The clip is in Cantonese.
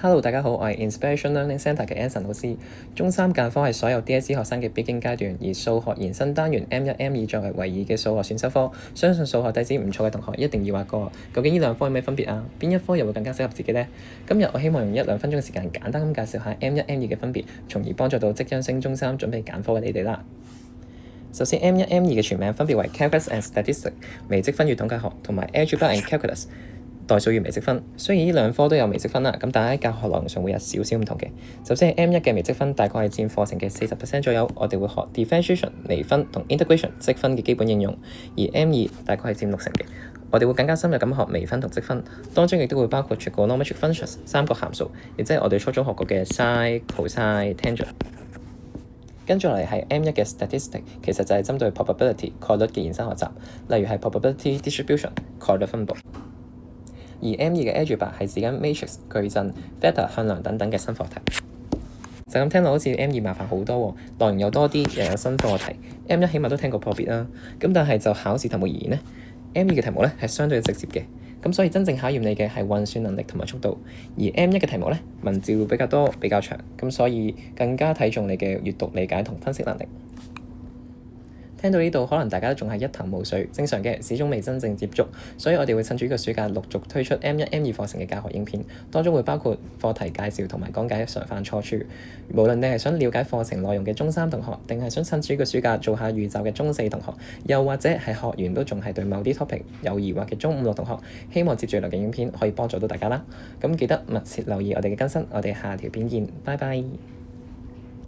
Hello，大家好，我係 Inspiration Learning Centre 嘅 Anson 老師。中三間科係所有 DSE 學生嘅必經階段，而數學延伸單元 M1、M2 作為唯二嘅數學選修科，相信數學底子唔錯嘅同學一定要畫過。究竟呢兩科有咩分別啊？邊一科又會更加適合自己呢？今日我希望用1-2分鐘嘅時間簡單咁介紹下 M1、M2 嘅分別，從而幫助到即將升中三準備揀科嘅你哋啦。首先 M1、M2 嘅全名分別為 Calculus and Statistics 微積分與統計學，同埋 Algebra and Calculus 代數與微積分。雖然呢兩科都有微積分啦，咁但係喺教學內容上會有少少唔同嘅。首先係 M1 嘅微積分大概係佔課程嘅40% 左右，我哋會學 differentiation 微分同 integration 積分嘅基本應用。而 M2 大概係佔60%嘅，我哋會更加深入咁學微分同積分，當中亦都會包括 trigonometric functions 三角函數，亦即係我哋初中學過嘅 sin、cosine、tangent。跟住落嚟係 M1 嘅 Statistics， 其實就係針對 probability 概率嘅延伸學習，例如係 probability distribution 概率分佈。而 M2 嘅 Algebra 係指緊 matrix 矩陣、vector 向量等等嘅新課題。就咁聽落好似 M2 麻煩好多喎，內容又多啲，又有新課題。M1 起碼都聽過破別啦，咁但係就考試題目而言呢， M2 嘅題目咧係相對直接嘅，咁所以真正考驗你嘅係運算能力同埋速度。而 M1 嘅題目咧文字會比較多、比較長，咁所以更加睇重你嘅閱讀理解同分析能力。聽到呢度，可能大家都仲係一頭霧水，正常嘅，始終未真正接觸，所以我哋會趁住呢個暑假陸續推出 M1、M2 課程嘅教學影片，當中會包括課題介紹同埋講解常犯錯處。無論你係想了解課程內容嘅中三同學，定係想趁住呢個暑假做下預習嘅中四同學，又或者係學完都仲係對某啲 topic 有疑惑嘅中五六同學，希望接住嚟嘅影片可以幫助到大家啦。咁記得密切留意我哋嘅更新，我哋下條片見，拜拜。